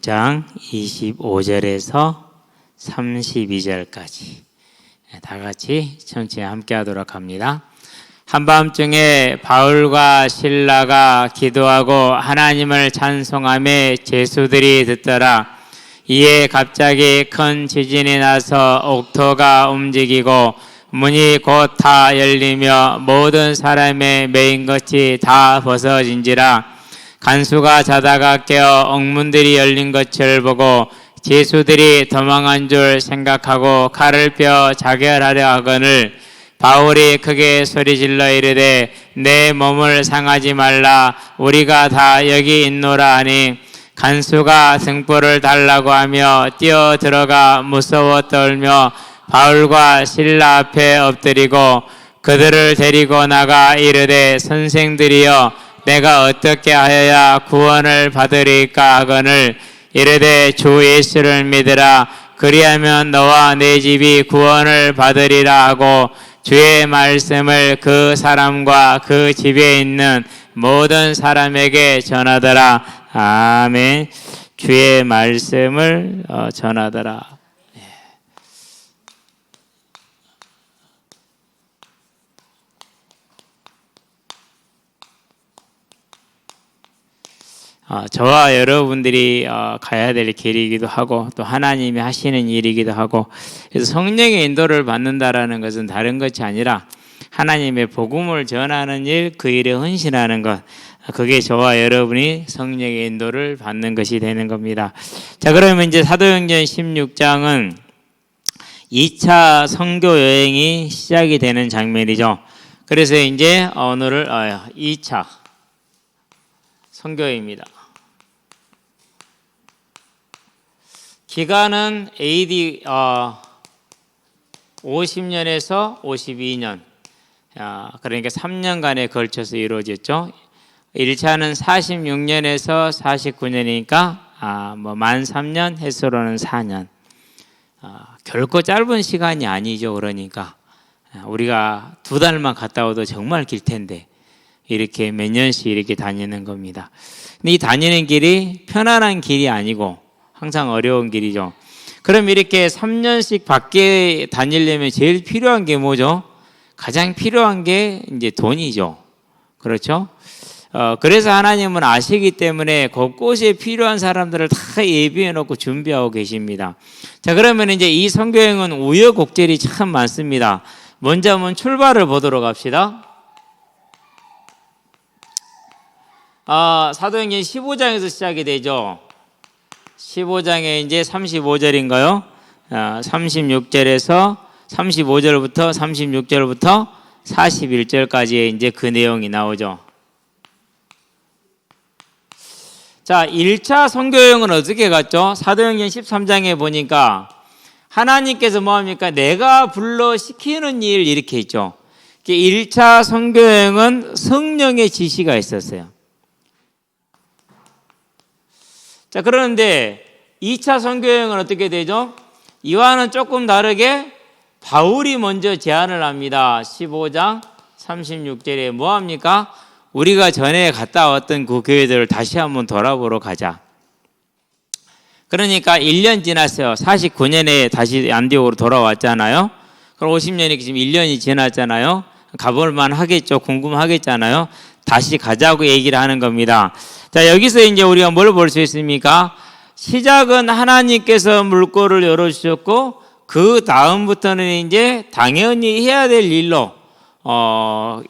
장 25절에서 32절까지 다 같이 천천히 함께 하도록 합니다. 한밤중에 바울과 실라가 기도하고 하나님을 찬송하며 제수들이 듣더라. 이에 갑자기 큰 지진이 나서 옥토가 움직이고 문이 곧 다 열리며 모든 사람의 매인 것이 다 벗어진지라. 간수가 자다가 깨어 옥문들이 열린 것을 보고 제수들이 도망한 줄 생각하고 칼을 펴 자결하려 하거늘 바울이 크게 소리질러 이르되 내 몸을 상하지 말라 우리가 다 여기 있노라 하니 간수가 등불을 달라고 하며 뛰어 들어가 무서워 떨며 바울과 실라 앞에 엎드리고 그들을 데리고 나가 이르되 선생들이여 내가 어떻게 하여야 구원을 받으리까 하거늘 이르되 주 예수를 믿으라 그리하면 너와 내 집이 구원을 받으리라 하고 주의 말씀을 그 사람과 그 집에 있는 모든 사람에게 전하더라. 아멘. 주의 말씀을 전하더라. 저와 여러분들이 가야 될 길이기도 하고 또 하나님이 하시는 일이기도 하고 그래서 성령의 인도를 받는다라는 것은 다른 것이 아니라 하나님의 복음을 전하는 일, 그 일에 헌신하는 것 그게 저와 여러분이 성령의 인도를 받는 것이 되는 겁니다. 자, 그러면 이제 사도행전 16장은 2차 선교 여행이 시작이 되는 장면이죠. 그래서 이제 오늘을 2차 선교입니다. 기간은 AD 50년에서 52년 그러니까 3년간에 걸쳐서 이루어졌죠. 1차는 46년에서 49년이니까 만 3년 횟수로는 4년 결코 짧은 시간이 아니죠. 그러니까 우리가 2달만 갔다 와도 정말 길 텐데 이렇게 몇 년씩 이렇게 다니는 겁니다. 근데 이 다니는 길이 편안한 길이 아니고 항상 어려운 길이죠. 그럼 이렇게 3년씩 밖에 다니려면 제일 필요한 게 뭐죠? 가장 필요한 게 이제 돈이죠. 그렇죠? 그래서 하나님은 아시기 때문에 곳곳에 필요한 사람들을 다 예비해 놓고 준비하고 계십니다. 자, 그러면 이제 이 선교행은 우여곡절이 참 많습니다. 먼저 한번 출발을 보도록 합시다. 사도행전 15장에서 시작이 되죠. 15장에 이제 35절인가요? 36절에서 35절부터 36절부터 41절까지의 이제 그 내용이 나오죠. 자, 1차 선교여행은 어떻게 갔죠? 사도행전 13장에 보니까 하나님께서 뭐합니까? 내가 불러 시키는 일 이렇게 있죠. 1차 선교여행은 성령의 지시가 있었어요. 자, 그런데 2차 선교여행은 어떻게 되죠? 이와는 조금 다르게 바울이 먼저 제안을 합니다. 15장 36절에 뭐합니까? 우리가 전에 갔다 왔던 그 교회들을 다시 한번 돌아보러 가자. 그러니까 1년 지났어요. 49년에 다시 안디옥으로 돌아왔잖아요. 그럼 50년이 지금 1년이 지났잖아요. 가볼만 하겠죠. 궁금하겠잖아요. 다시 가자고 얘기를 하는 겁니다. 자, 여기서 이제 우리가 뭘 볼 수 있습니까? 시작은 하나님께서 물꼬를 열어주셨고 그 다음부터는 이제 당연히 해야 될 일로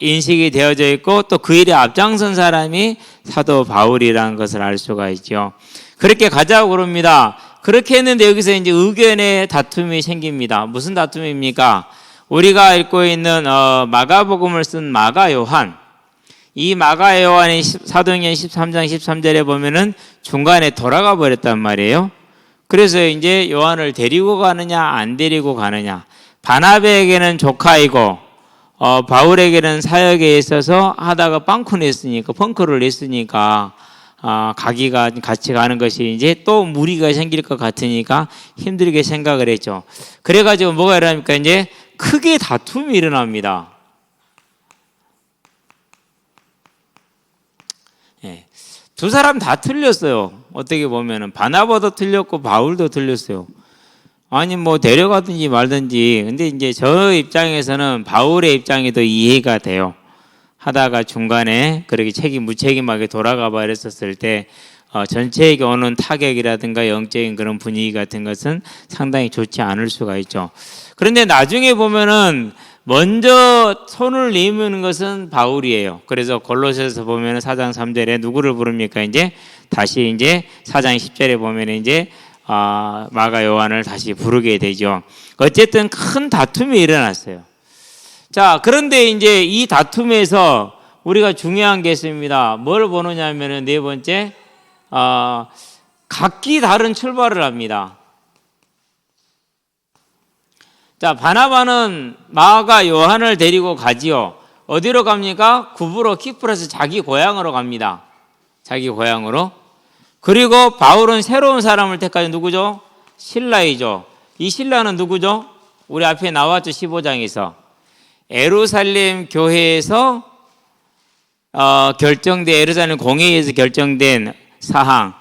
인식이 되어져 있고 또 그 일에 앞장선 사람이 사도 바울이라는 것을 알 수가 있죠. 그렇게 가자고 그럽니다. 그렇게 했는데 여기서 이제 의견의 다툼이 생깁니다. 무슨 다툼입니까? 우리가 읽고 있는 마가복음을 쓴 마가 요한, 이 마가 요한이 사도행전 13장 13절에 보면은 중간에 돌아가 버렸단 말이에요. 그래서 이제 요한을 데리고 가느냐 안 데리고 가느냐. 바나바에게는 조카이고 바울에게는 사역에 있어서 하다가 펑크를 냈으니까 가기가 같이 가는 것이 이제 또 무리가 생길 것 같으니까 힘들게 생각을 했죠. 그래가지고 뭐가 일어납니까? 이제 크게 다툼이 일어납니다. 두 사람 다 틀렸어요. 어떻게 보면은 바나바도 틀렸고 바울도 틀렸어요. 아니 뭐 데려가든지 말든지. 근데 이제 저 입장에서는 바울의 입장이 더 이해가 돼요. 하다가 중간에 그렇게 무책임하게 돌아가 버렸었을 때 전체에게 오는 타격이라든가 영적인 그런 분위기 같은 것은 상당히 좋지 않을 수가 있죠. 그런데 나중에 보면은 먼저 손을 내미는 것은 바울이에요. 그래서 골로새서 보면은 4장 3절에 누구를 부릅니까? 이제 다시 이제 4장 10절에 보면은 이제 마가 요한을 다시 부르게 되죠. 어쨌든 큰 다툼이 일어났어요. 자, 그런데 이제 이 다툼에서 우리가 중요한 게 있습니다. 뭘 보느냐 하면은 네 번째, 각기 다른 출발을 합니다. 자, 바나바는 마가 요한을 데리고 가지요. 어디로 갑니까? 구브로 키프로스 자기 고향으로 갑니다. 자기 고향으로. 그리고 바울은 새로운 사람을 택하죠. 누구죠? 실라이죠. 이 실라는 누구죠? 우리 앞에 나왔죠. 15장에서. 예루살렘 교회에서 결정된, 예루살렘 공회에서 결정된 사항,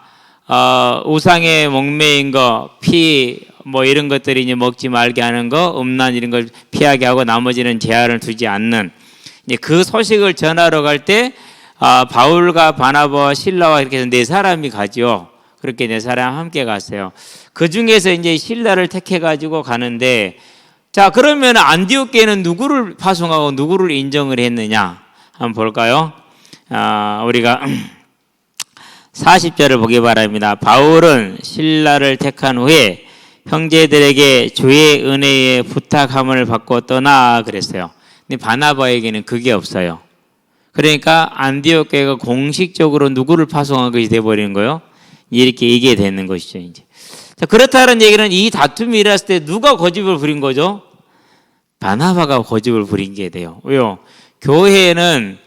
우상에 목매인 거, 피, 뭐 이런 것들이 이제 먹지 말게 하는 거, 음란 이런 걸 피하게 하고 나머지는 제한을 두지 않는, 이제 그 소식을 전하러 갈 때 바울과 바나바와 실라와 이렇게 해서 네 사람이 가죠. 그렇게 네 사람 함께 갔어요. 그 중에서 이제 실라를 택해 가지고 가는데, 자, 그러면 안디옥교회는 누구를 파송하고 누구를 인정을 했느냐 한번 볼까요? 우리가 40절을 보기 바랍니다. 바울은 실라를 택한 후에 형제들에게 주의 은혜에 부탁함을 받고 떠나 그랬어요. 근데 바나바에게는 그게 없어요. 그러니까 안디옥 교회가 공식적으로 누구를 파송한 것이 돼버리는 거예요. 이렇게 이게 되는 것이죠. 이제. 자, 그렇다는 얘기는 이 다툼이 일어났을 때 누가 고집을 부린 거죠? 바나바가 고집을 부린 게 돼요. 왜요? 교회는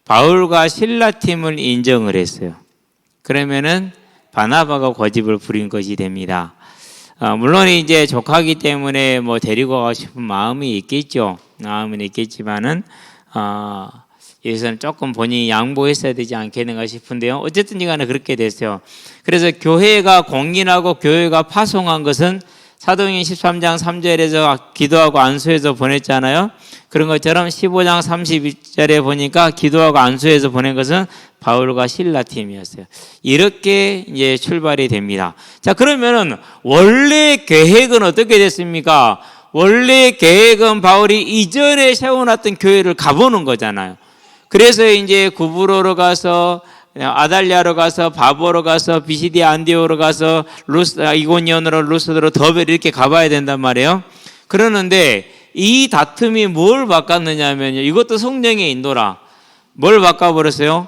바울과 실라 팀을 인정을 했어요. 그러면은 바나바가 고집을 부린 것이 됩니다. 물론 이제 조카기 때문에 뭐 데리고 가고 싶은 마음이 있겠죠. 마음은 있겠지만은 여기서는 조금 본인이 양보했어야 되지 않겠는가 싶은데요. 어쨌든 간에 그렇게 됐어요. 그래서 교회가 공인하고 교회가 파송한 것은 사도행전 13장 3절에서 기도하고 안수해서 보냈잖아요. 그런 것처럼 15장 32절에 보니까 기도하고 안수해서 보낸 것은 바울과 실라 팀이었어요. 이렇게 이제 출발이 됩니다. 자, 그러면은 원래 계획은 어떻게 됐습니까? 원래 계획은 바울이 이전에 세워놨던 교회를 가보는 거잖아요. 그래서 이제 구브로로 가서 아달리아로 가서 바보로 가서 비시디 안디오로 가서 이고니온으로 루스드로 더베 이렇게 가봐야 된단 말이에요. 그러는데 이 다툼이 뭘 바꿨느냐 하면요. 이것도 성령의 인도라. 뭘 바꿔버렸어요?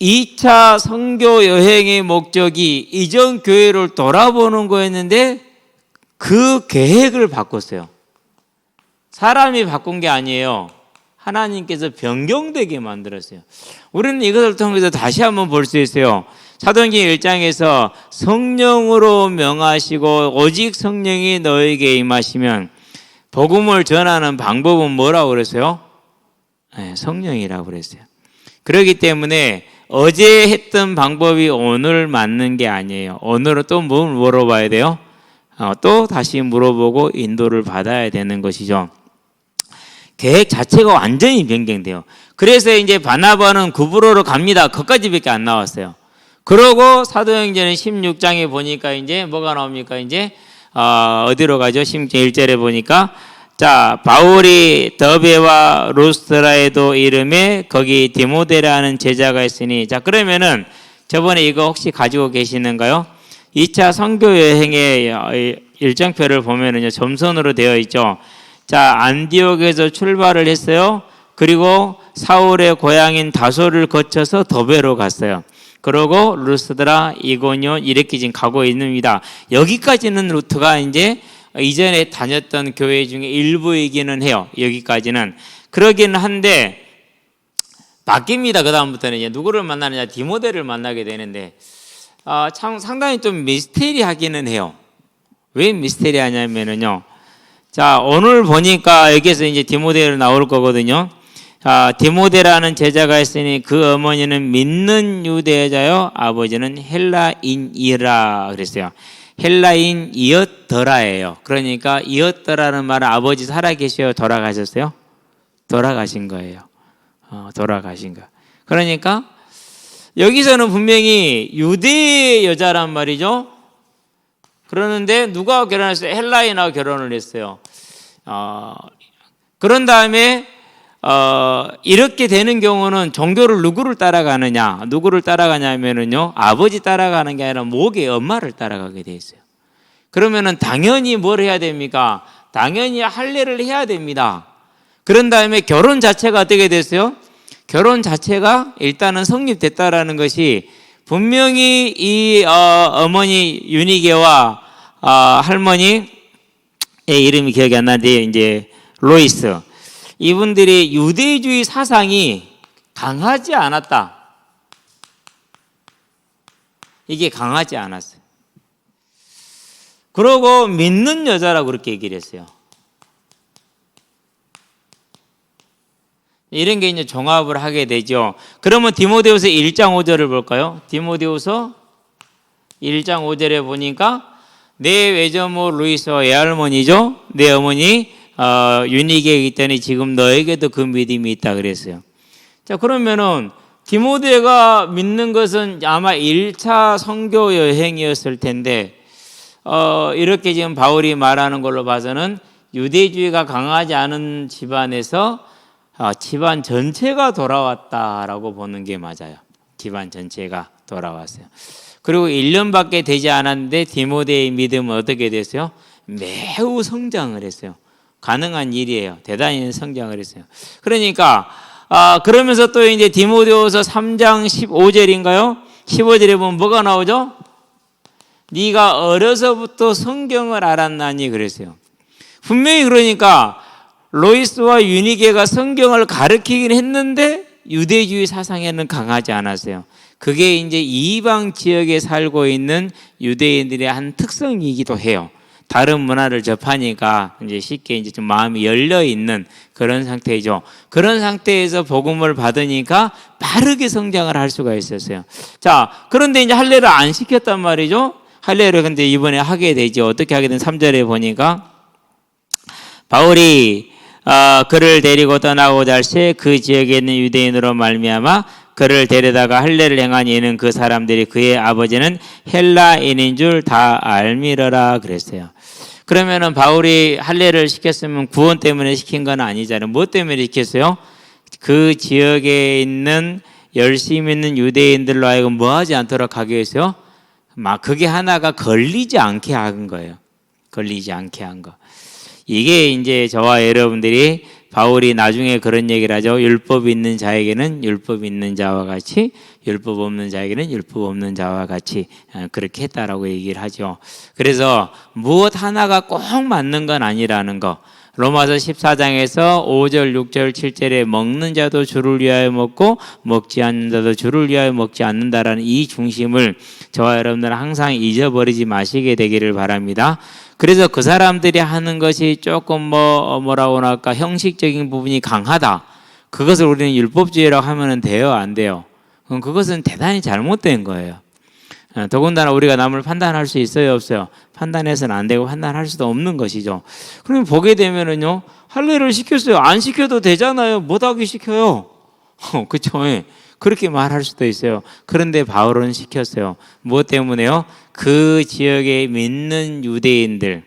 2차 선교 여행의 목적이 이전 교회를 돌아보는 거였는데 그 계획을 바꿨어요. 사람이 바꾼 게 아니에요. 하나님께서 변경되게 만들었어요. 우리는 이것을 통해서 다시 한번 볼 수 있어요. 사도행전 1장에서 성령으로 명하시고 오직 성령이 너에게 임하시면 복음을 전하는 방법은 뭐라고 그랬어요? 네, 성령이라고 그랬어요. 그렇기 때문에 어제 했던 방법이 오늘 맞는 게 아니에요. 오늘은 또 뭘 물어봐야 돼요? 또 다시 물어보고 인도를 받아야 되는 것이죠. 계획 자체가 완전히 변경돼요. 그래서 이제 바나바는 구브로로 갑니다. 거기까지밖에 안 나왔어요. 그러고 사도행전 16장에 보니까 이제 뭐가 나옵니까? 이제 어디로 가죠? 1절에 보니까 자, 바울이 더베와 루스트라에도 이름에 거기 디모데라는 제자가 있으니, 자, 그러면은 저번에 이거 혹시 가지고 계시는가요? 2차 선교 여행의 일정표를 보면은요, 점선으로 되어 있죠. 자, 안디옥에서 출발을 했어요. 그리고 사울의 고향인 다소를 거쳐서 더베로 갔어요. 그리고 루스드라, 이고니온 이렇게 지금 가고 있습니다. 여기까지는 루트가 이제 이전에 다녔던 교회 중에 일부이기는 해요. 여기까지는. 그러긴 한데 바뀝니다. 그 다음부터는 이제 누구를 만나느냐, 디모데를 만나게 되는데 참 상당히 좀 미스테리하기는 해요. 왜 미스테리하냐면은요. 자, 오늘 보니까 여기서 이제 디모데로 나올 거거든요. 디모데라는 제자가 있으니 그 어머니는 믿는 유대자요 아버지는 헬라인이라 그랬어요. 헬라인이었더라예요. 그러니까 이었더라는 말은 아버지 살아계셔요, 돌아가셨어요? 돌아가신 거예요. 돌아가신 거. 그러니까 여기서는 분명히 유대 여자란 말이죠. 그러는데 누가 결혼했어요? 헬라인하고 결혼을 했어요. 그런 다음에 이렇게 되는 경우는 종교를 누구를 따라가느냐? 누구를 따라가냐면은요, 아버지 따라가는 게 아니라 목의 엄마를 따라가게 돼 있어요. 그러면은 당연히 뭘 해야 됩니까? 당연히 할례를 해야 됩니다. 그런 다음에 결혼 자체가 어떻게 됐어요? 결혼 자체가 일단은 성립됐다라는 것이 분명히 이 어머니 유니게와 할머니의 이름이 기억이 안 나는데 이제 로이스, 이분들이 유대주의 사상이 강하지 않았다. 이게 강하지 않았어요. 그러고 믿는 여자라고 그렇게 얘기를 했어요. 이런 게 이제 종합을 하게 되죠. 그러면 디모데후서 1장 5절을 볼까요? 디모데후서 1장 5절에 보니까 내 외조모 루이스와 외할머니죠. 내 어머니 유니게에 있더니 지금 너에게도 그 믿음이 있다 그랬어요. 자, 그러면은 디모데가 믿는 것은 아마 1차 선교 여행이었을 텐데 이렇게 지금 바울이 말하는 걸로 봐서는 유대주의가 강하지 않은 집안에서 집안 전체가 돌아왔다라고 보는 게 맞아요. 집안 전체가 돌아왔어요. 그리고 1년밖에 되지 않았는데 디모데의 믿음은 어떻게 됐어요? 매우 성장을 했어요. 가능한 일이에요. 대단히 성장을 했어요. 그러니까 그러면서 또 이제 디모데후서 3장 15절인가요? 15절에 보면 뭐가 나오죠? 네가 어려서부터 성경을 알았나니 그랬어요. 분명히 그러니까 로이스와 유니게가 성경을 가르치긴 했는데 유대주의 사상에는 강하지 않았어요. 그게 이제 이방 지역에 살고 있는 유대인들의 한 특성이기도 해요. 다른 문화를 접하니까 이제 쉽게 이제 좀 마음이 열려 있는 그런 상태죠. 그런 상태에서 복음을 받으니까 빠르게 성장을 할 수가 있었어요. 자, 그런데 이제 할례를 안 시켰단 말이죠. 할례를 근데 이번에 하게 되죠. 어떻게 하게 된 3절에 보니까 바울이 그를 데리고 떠나고자 할 새 그 지역에 있는 유대인으로 말미암아 그를 데려다가 할례를 행한 이는 그 사람들이 그의 아버지는 헬라인인 줄 다 알미러라 그랬어요. 그러면은 바울이 할례를 시켰으면 구원 때문에 시킨 건 아니잖아요. 뭐 때문에 시켰어요? 그 지역에 있는 열심히 있는 유대인들로 하여금 뭐 하지 않도록 하기 위해서요? 막 그게 하나가 걸리지 않게 한 거예요. 걸리지 않게 한 거. 이게 이제 저와 여러분들이 바울이 나중에 그런 얘기를 하죠. 율법 있는 자에게는 율법 있는 자와 같이, 율법 없는 자에게는 율법 없는 자와 같이 그렇게 했다라고 얘기를 하죠. 그래서 무엇 하나가 꼭 맞는 건 아니라는 거. 로마서 14장에서 5절, 6절, 7절에 먹는 자도 주를 위하여 먹고 먹지 않는 자도 주를 위하여 먹지 않는다라는 이 중심을 저와 여러분들은 항상 잊어버리지 마시게 되기를 바랍니다. 그래서 그 사람들이 하는 것이 조금 뭐라고 할까 형식적인 부분이 강하다. 그것을 우리는 율법주의라고 하면 돼요, 안 돼요? 그럼 그것은 대단히 잘못된 거예요. 더군다나 우리가 남을 판단할 수 있어요, 없어요? 판단해서는 안 되고 판단할 수도 없는 것이죠. 그러면 보게 되면은요, 할례를 시켰어요. 안 시켜도 되잖아요. 못하게 시켜요. 그쵸? 그렇게 말할 수도 있어요. 그런데 바울은 시켰어요. 무엇 때문에요? 그 지역에 믿는 유대인들,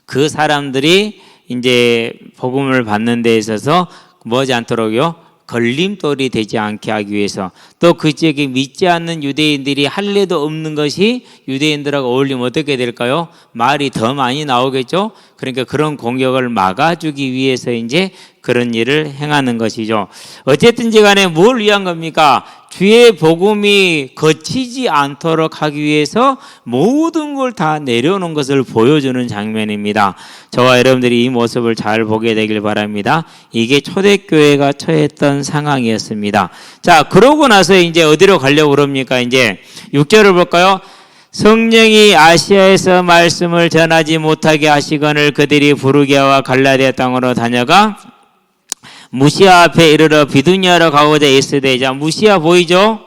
그 사람들이 이제 복음을 받는 데 있어서 뭐지 않도록요? 걸림돌이 되지 않게 하기 위해서, 또 그 지역에 믿지 않는 유대인들이 할례도 없는 것이 유대인들하고 어울리면 어떻게 될까요? 말이 더 많이 나오겠죠? 그러니까 그런 공격을 막아주기 위해서 이제 그런 일을 행하는 것이죠. 어쨌든지 간에 뭘 위한 겁니까? 주의 복음이 거치지 않도록 하기 위해서 모든 걸 다 내려놓은 것을 보여주는 장면입니다. 저와 여러분들이 이 모습을 잘 보게 되길 바랍니다. 이게 초대교회가 처했던 상황이었습니다. 자, 그러고 나서 이제 어디로 가려고 그럽니까? 이제 6절을 볼까요? 성령이 아시아에서 말씀을 전하지 못하게 하시거늘 그들이 부르기아와 갈라디아 땅으로 다녀가 무시아 앞에 이르러 비두니아로 가고자 있으되. 자, 무시아 보이죠?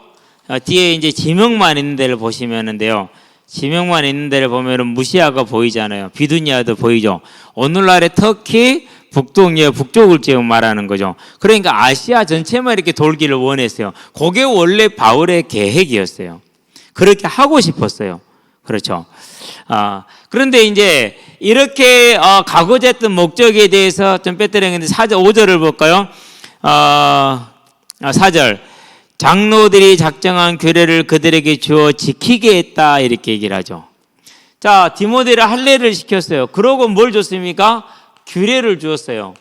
뒤에 이제 지명만 있는 데를 보시면은데요. 지명만 있는 데를 보면은 무시아가 보이잖아요. 비두니아도 보이죠. 오늘날의 터키 북동이에요. 북쪽을 지금 말하는 거죠. 그러니까 아시아 전체만 이렇게 돌기를 원했어요. 그게 원래 바울의 계획이었어요. 그렇게 하고 싶었어요. 그렇죠. 그런데 이제 이렇게 가고자 했던 목적에 대해서 좀 빼뜨렸는데 5절을 볼까요? 4절. 장로들이 작정한 규례를 그들에게 주어 지키게 했다, 이렇게 얘기를 하죠. 자, 디모데를 할례를 시켰어요. 그러고 뭘 줬습니까? 규례를 주었어요.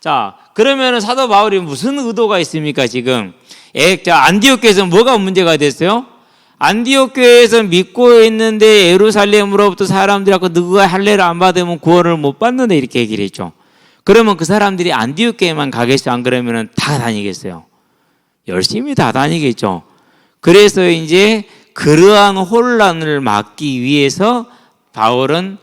자, 그러면 사도 바울이 무슨 의도가 있습니까, 지금? 안디옥 교회에서 뭐가 문제가 됐어요? 안디옥 교회에서 믿고 있는데 예루살렘으로부터 사람들하고 누가 할례를 안 받으면 구원을 못 받는다, 이렇게 얘기를 했죠. 그러면 그 사람들이 안디옥 교회만 가겠어요? 안 그러면 다 다니겠어요? 열심히 다 다니겠죠. 그래서 이제 그러한 혼란을 막기 위해서 바울은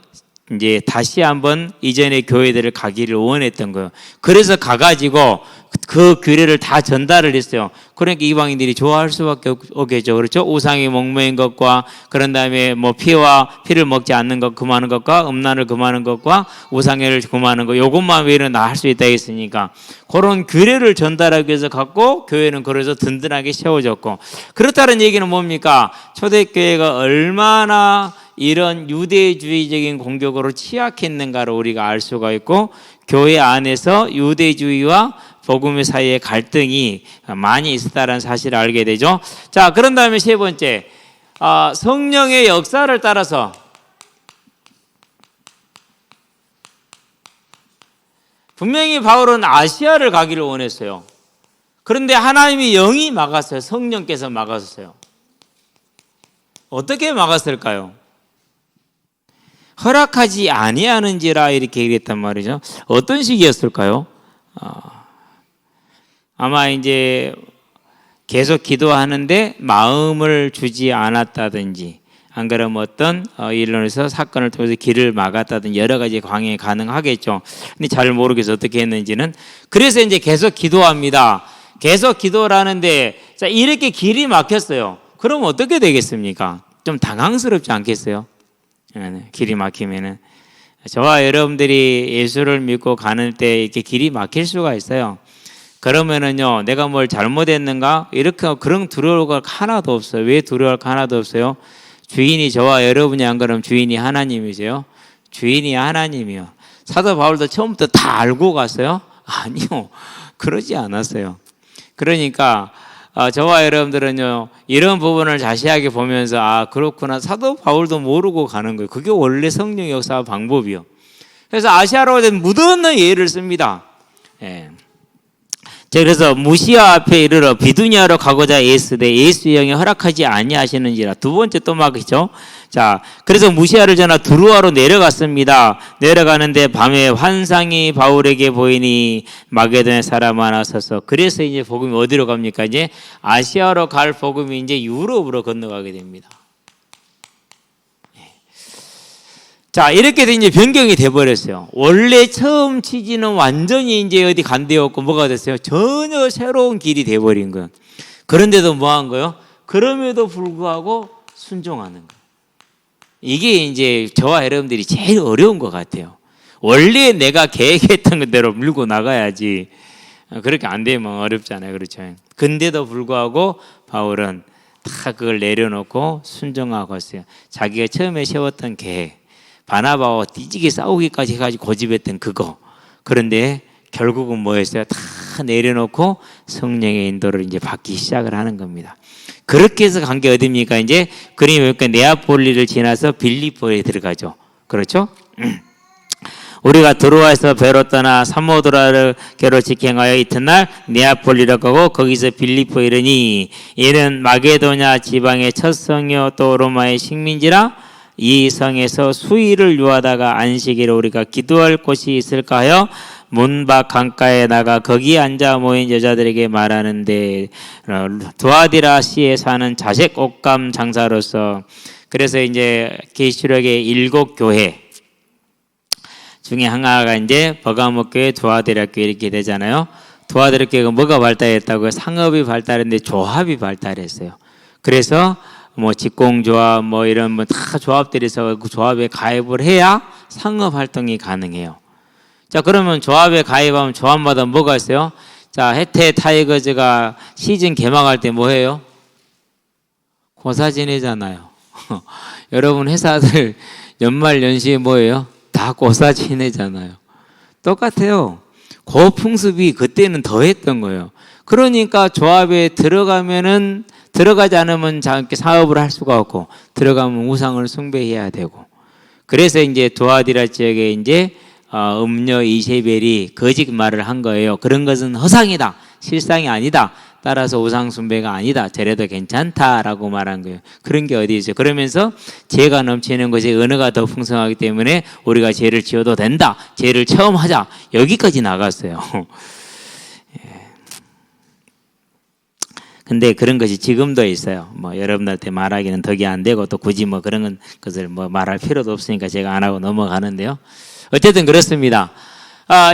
이제 다시 한번 이전의 교회들을 가기를 원했던 거예요. 그래서 가가지고 그 규례를 다 전달을 했어요. 그러니까 이방인들이 좋아할 수밖에 없겠죠. 그렇죠? 우상이 목매인 것과 그런 다음에 뭐 피를 먹지 않는 것 금하는 것과 음란을 금하는 것과 우상회를 금하는 것, 요것만 외에는 다 할 수 있다 했으니까 그런 규례를 전달하기 위해서 갖고 교회는 그래서 든든하게 세워졌고, 그렇다는 얘기는 뭡니까? 초대교회가 얼마나 이런 유대주의적인 공격으로 취약했는가를 우리가 알 수가 있고, 교회 안에서 유대주의와 복음의 사이에 갈등이 많이 있었다는 사실을 알게 되죠. 자, 그런 다음에 세 번째, 성령의 역사를 따라서 분명히 바울은 아시아를 가기를 원했어요. 그런데 하나님이 영이 막았어요. 성령께서 막았어요. 어떻게 막았을까요? 허락하지 아니하는지라 이렇게 얘기했단 말이죠. 어떤 식이었을까요? 아마 이제 계속 기도하는데 마음을 주지 않았다든지, 안 그러면 어떤 일론에서 사건을 통해서 길을 막았다든지 여러 가지 광행이 가능하겠죠. 근데 잘 모르겠어 어떻게 했는지는. 그래서 이제 계속 기도합니다. 계속 기도를 하는데, 자, 이렇게 길이 막혔어요. 그럼 어떻게 되겠습니까? 좀 당황스럽지 않겠어요? 길이 막히면은. 저와 여러분들이 예수를 믿고 가는 때 이렇게 길이 막힐 수가 있어요. 그러면은요, 내가 뭘 잘못했는가? 이렇게 그런 두려울 거 하나도 없어요. 왜 두려울 거 하나도 없어요? 주인이 저와 여러분이 안 그러면 주인이 하나님이세요. 주인이 하나님이요. 사도 바울도 처음부터 다 알고 갔어요? 아니요, 그러지 않았어요. 그러니까 저와 여러분들은요, 이런 부분을 자세하게 보면서 그렇구나, 사도 바울도 모르고 가는 거예요. 그게 원래 성령 역사 방법이요. 그래서 아시아로 된 묻어놓는 예를 씁니다. 예. 자, 그래서 무시아 앞에 이르러 비두니아로 가고자 애쓰되 예수의 영이 허락하지 아니하시는지라. 두 번째 또 막이죠. 자, 그래서 무시아를 지나 두루아로 내려갔습니다. 내려가는데 밤에 환상이 바울에게 보이니 마게도냐 사람 하나 서서. 그래서 이제 복음이 어디로 갑니까? 이제 아시아로 갈 복음이 이제 유럽으로 건너가게 됩니다. 자, 이렇게 돼 이제 변경이 돼버렸어요. 원래 처음 취지는 완전히 이제 어디 간데였고 뭐가 됐어요? 전혀 새로운 길이 돼버린 거예요. 그런데도 뭐 한 거예요? 그럼에도 불구하고 순종하는 거예요. 이게 이제 저와 여러분들이 제일 어려운 것 같아요. 원래 내가 계획했던 대로 밀고 나가야지. 그렇게 안 되면 어렵잖아요. 그렇죠? 근데도 불구하고 바울은 다 그걸 내려놓고 순종하고 있어요. 자기가 처음에 세웠던 계획, 바나바와 뒤지게 싸우기까지 해가지고 고집했던 그거. 그런데 결국은 뭐였어요? 다 내려놓고 성령의 인도를 이제 받기 시작을 하는 겁니다. 그렇게 해서 간 게 어딥니까? 이제 그림이 보니까 네아폴리를 지나서 빌립보에 들어가죠. 그렇죠? 우리가 드로아에서 배로 떠나 사모드라를 직행하여 이튿날 네아폴리로 가고 거기서 빌립보에 이르니 이는 마게도냐 지방의 첫 성이요 또 로마의 식민지라. 이 성에서 수일을 유하다가 안식일에 우리가 기도할 곳이 있을까 하여 문 밖 강가에 나가 거기 앉아 모인 여자들에게 말하는데, 두아디라시에 사는 자색 옷감 장사로서. 그래서 이제 계시록의 7 교회, 중에 하나가 이제 버가목교회 도화대학교 이렇게 되잖아요. 도화대학교가 뭐가 발달했다고요? 상업이 발달했는데 조합이 발달했어요. 그래서 뭐 직공조합 뭐 이런 뭐 다 조합들이 있어 그 조합에 가입을 해야 상업 활동이 가능해요. 자, 그러면 조합에 가입하면 조합마다 뭐가 있어요? 자, 혜태 타이거즈가 시즌 개막할 때 뭐 해요? 고사 지내잖아요. 여러분 회사들 연말 연시에 뭐예요? 다 고사 지내잖아요. 똑같아요. 그 풍습이 그때는 더 했던 거예요. 그러니까 조합에 들어가지 않으면 사업을 할 수가 없고, 들어가면 우상을 숭배해야 되고. 그래서 이제 도하디라 지역에 이제 음녀 이세벨이 거짓말을 한 거예요. 그런 것은 허상이다, 실상이 아니다, 따라서 우상 숭배가 아니다, 저래도 괜찮다라고 말한 거예요. 그런 게 어디 있어요? 그러면서 죄가 넘치는 것이 언어가 더 풍성하기 때문에 우리가 죄를 지어도 된다, 죄를 처음 하자, 여기까지 나갔어요. 근데 그런 것이 지금도 있어요. 뭐 여러분들한테 말하기는 덕이 안 되고, 또 굳이 뭐 그런 것을 뭐 말할 필요도 없으니까 제가 안 하고 넘어가는데요. 어쨌든 그렇습니다.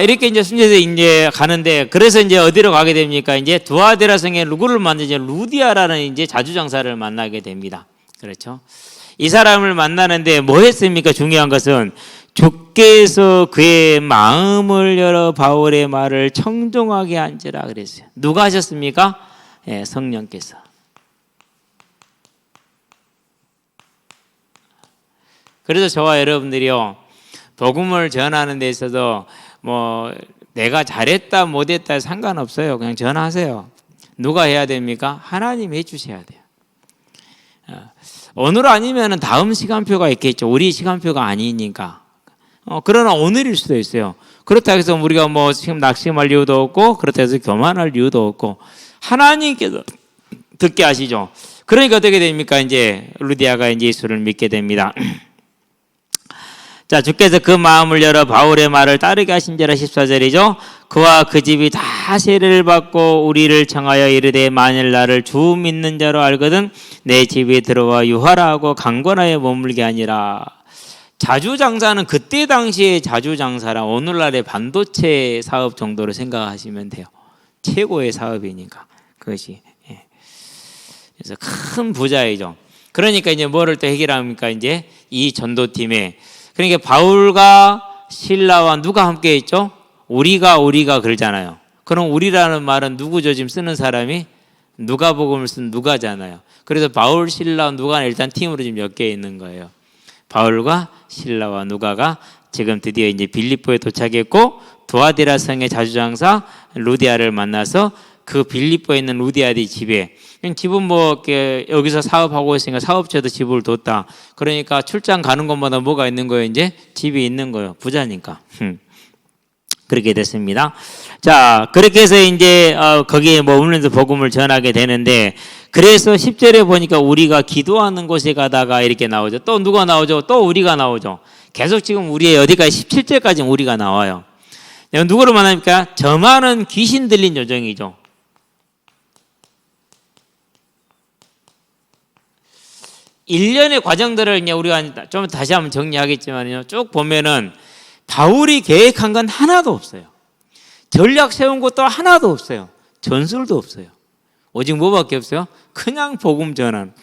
이렇게 이제 순례에서 이제 가는데, 그래서 이제 어디로 가게 됩니까? 이제 두아데라 성에 누구를 만나죠? 루디아라는 이제 자주장사를 만나게 됩니다. 그렇죠? 이 사람을 만나는데 뭐 했습니까? 중요한 것은 주께서 그의 마음을 열어 바울의 말을 청종하게 한지라 그랬어요. 누가 하셨습니까? 예, 성령께서. 그래서 저와 여러분들이요, 복음을 전하는 데 있어서 뭐 내가 잘했다 못했다 상관없어요. 그냥 전하세요. 누가 해야 됩니까? 하나님 해주셔야 돼요. 오늘 아니면 다음 시간표가 있겠죠. 우리 시간표가 아니니까. 그러나 오늘일 수도 있어요. 그렇다고 해서 우리가 뭐 지금 낙심할 이유도 없고, 그렇다고 해서 교만할 이유도 없고, 하나님께서 듣게 하시죠. 그러니까 어떻게 됩니까? 이제 루디아가 이제 예수를 믿게 됩니다. 자, 주께서 그 마음을 열어 바울의 말을 따르게 하신지라. 14절이죠. 그와 그 집이 다 세례를 받고 우리를 청하여 이르되, 만일 나를 주 믿는 자로 알거든 내 집에 들어와 유하라 하고 강권하여 머물게 하니라. 자주장사는 그때 당시에 자주장사라 오늘날의 반도체 사업 정도로 생각하시면 돼요. 최고의 사업이니까 그것이. 그래서 큰 부자이죠. 그러니까 이제 뭐를 또 해결합니까? 이제 이 전도팀에, 그러니까 바울과 실라와 누가 함께 있죠? 우리가 그러잖아요. 그럼 우리라는 말은 누구죠? 지금 쓰는 사람이 누가복음을 쓴 누가잖아요. 그래서 바울, 실라, 누가는 일단 팀으로 지금 몇 개 있는 거예요. 바울과 실라와 누가가 지금 드디어 이제 빌립보에 도착했고, 두아디라 성의 자주장사 루디아를 만나서 그 빌립보에 있는 루디아의 집에, 집은 뭐 여기서 사업하고 있으니까 사업체도 집을 뒀다. 그러니까 출장 가는 곳마다 뭐가 있는 거예요? 이제 집이 있는 거예요. 부자니까. 그렇게 됐습니다. 자, 그렇게 해서 이제 거기에 머물면서 복음을 전하게 되는데, 그래서 10절에 보니까 우리가 기도하는 곳에 가다가 이렇게 나오죠. 또 누가 나오죠? 또 우리가 나오죠. 계속 지금 우리의 어디까지 17절까지 우리가 나와요. 누구를 만납니까? 저 많은 귀신 들린 요정이죠. 일련의 과정들을 이제 우리가 좀 다시 한번 정리하겠지만요, 쭉 보면은 바울이 계획한 건 하나도 없어요. 전략 세운 것도 하나도 없어요. 전술도 없어요. 오직 뭐밖에 없어요? 그냥 복음 전환.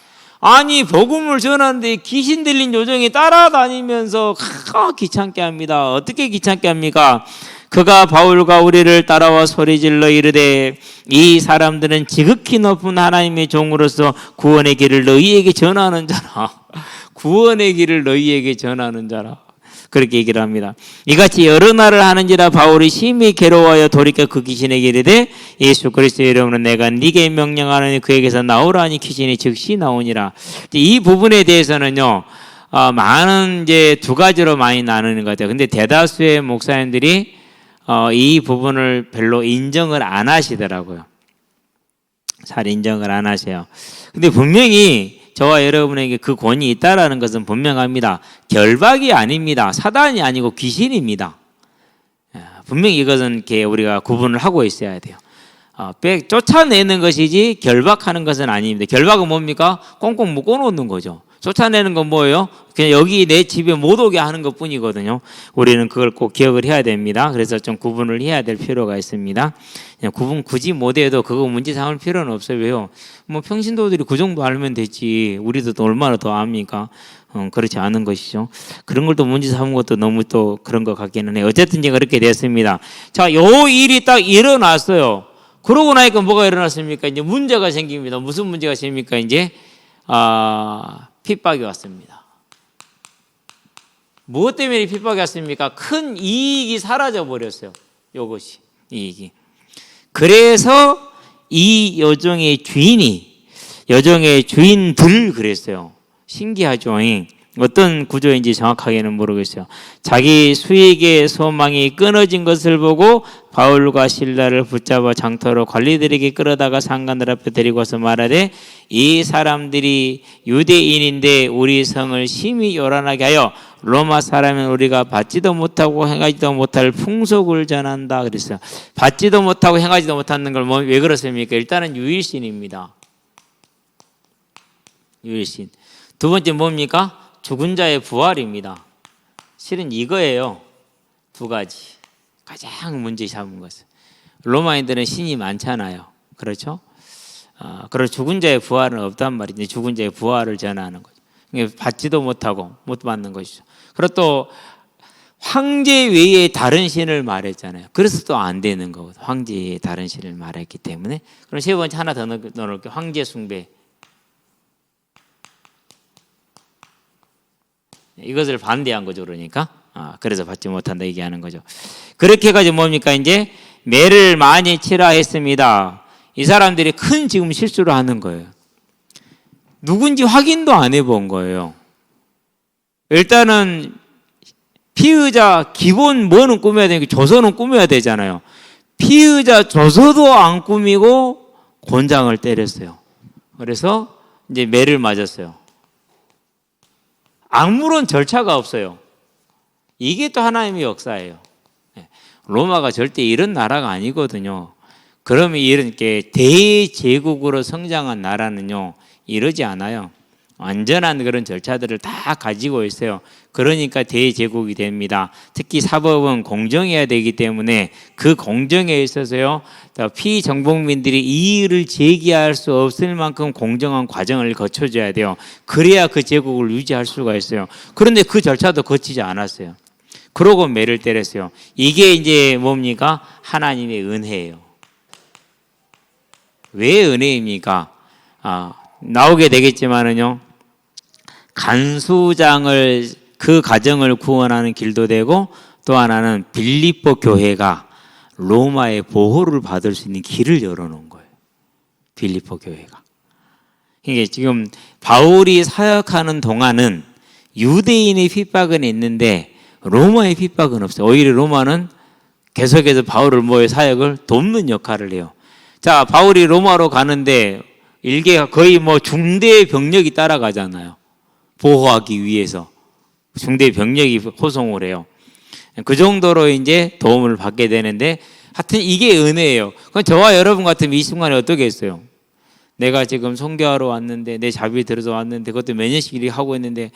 아니, 복음을 전하는데 귀신 들린 요정이 따라다니면서 귀찮게 합니다. 어떻게 귀찮게 합니까? 그가 바울과 우리를 따라와 소리질러 이르되, 이 사람들은 지극히 높은 하나님의 종으로서 구원의 길을 너희에게 전하는 자라. 구원의 길을 너희에게 전하는 자라. 그렇게 얘기를 합니다. 이같이 여러 날을 하는지라 바울이 심히 괴로워하여 돌이켜 그 귀신에게 이르되, 예수 그리스도의 이름으로 내가 네게 명령하노니 그에게서 나오라 하니 귀신이 즉시 나오니라. 이 부분에 대해서는요, 많은 이제 두 가지로 많이 나누는 것 같아요. 근데 대다수의 목사님들이 이 부분을 별로 인정을 안 하시더라고요. 잘 인정을 안 하세요. 근데 분명히 저와 여러분에게 그 권위 있다라는 것은 분명합니다. 결박이 아닙니다. 사단이 아니고 귀신입니다. 분명히 이것은 이렇게 우리가 구분을 하고 있어야 돼요. 쫓아내는 것이지 결박하는 것은 아닙니다. 결박은 뭡니까? 꽁꽁 묶어놓는 거죠. 쫓아내는 건 뭐예요? 그냥 여기 내 집에 못 오게 하는 것 뿐이거든요. 우리는 그걸 꼭 기억을 해야 됩니다. 그래서 좀 구분을 해야 될 필요가 있습니다. 그냥 구분 굳이 못해도 그거 문제 삼을 필요는 없어요. 왜요? 뭐 평신도들이 그 정도 알면 되지. 우리도 또 얼마나 더 압니까? 그렇지 않은 것이죠. 그런 걸 또 문제 삼은 것도 너무 또 그런 것 같기는 해요. 어쨌든 이제 그렇게 됐습니다. 자, 요 일이 딱 일어났어요. 그러고 나니까 뭐가 일어났습니까? 이제 문제가 생깁니다. 무슨 문제가 생깁니까? 이제 핍박이 왔습니다. 무엇 때문에 핍박이 왔습니까? 큰 이익이 사라져 버렸어요. 요것이 이익이. 그래서 이 여종의 주인들 그랬어요. 신기하죠. 어떤 구조인지 정확하게는 모르겠어요. 자기 수익의 소망이 끊어진 것을 보고 바울과 실라를 붙잡아 장터로 관리들에게 끌어다가 상관들 앞에 데리고 와서 말하되 이 사람들이 유대인인데 우리 성을 심히 요란하게 하여 로마 사람은 우리가 받지도 못하고 행하지도 못할 풍속을 전한다 그랬어요. 받지도 못하고 행하지도 못하는 걸 왜 그렇습니까? 일단은 유일신입니다. 유일신. 두 번째 뭡니까? 죽은 자의 부활입니다. 실은 이거예요. 두 가지. 가장 문제 삼은 것은. 로마인들은 신이 많잖아요. 그렇죠? 그래서 죽은 자의 부활은 없단 말이죠. 죽은 자의 부활을 전하는 거죠. 받지도 못하고 못 받는 것이죠. 그리고 또 황제 외에 다른 신을 말했잖아요. 그래서 또 안 되는 거거든요. 황제 외에 다른 신을 말했기 때문에. 그럼 세 번째 하나 더 넣어놓을게요. 황제 숭배. 이것을 반대한 거죠. 그러니까 그래서 받지 못한다 얘기하는 거죠. 그렇게 해가지고 뭡니까? 이제 매를 많이 치라 했습니다. 이 사람들이 큰 지금 실수를 하는 거예요. 누군지 확인도 안 해본 거예요. 일단은 피의자 기본 뭐는 꾸며야 되니까 조서는 꾸며야 되잖아요. 피의자 조서도 안 꾸미고 곤장을 때렸어요. 그래서 이제 매를 맞았어요. 아무런 절차가 없어요. 이게 또 하나님의 역사예요. 로마가 절대 이런 나라가 아니거든요. 그러면 이렇게 대제국으로 성장한 나라는요, 이러지 않아요. 완전한 그런 절차들을 다 가지고 있어요. 그러니까 대제국이 됩니다. 특히 사법은 공정해야 되기 때문에 그 공정에 있어서요, 피정복민들이 이의를 제기할 수 없을 만큼 공정한 과정을 거쳐줘야 돼요. 그래야 그 제국을 유지할 수가 있어요. 그런데 그 절차도 거치지 않았어요. 그러고 매를 때렸어요. 이게 이제 뭡니까? 하나님의 은혜예요. 왜 은혜입니까? 나오게 되겠지만은요, 간수장을 그 가정을 구원하는 길도 되고, 또 하나는 빌립보 교회가 로마의 보호를 받을 수 있는 길을 열어놓은 거예요. 빌립보 교회가. 이게 지금 바울이 사역하는 동안은 유대인의 핍박은 있는데 로마의 핍박은 없어요. 오히려 로마는 계속해서 바울을 모의 사역을 돕는 역할을 해요. 자, 바울이 로마로 가는데 일개가 거의 뭐 중대 병력이 따라가잖아요. 보호하기 위해서 중대 병력이 호송을 해요. 그 정도로 이제 도움을 받게 되는데, 하여튼 이게 은혜예요. 그럼 저와 여러분 같으면 이 순간에 어떻게 했어요? 내가 지금 선교하러 왔는데, 내 자비 들어서 왔는데, 그것도 몇 년씩 일이 하고 있는데,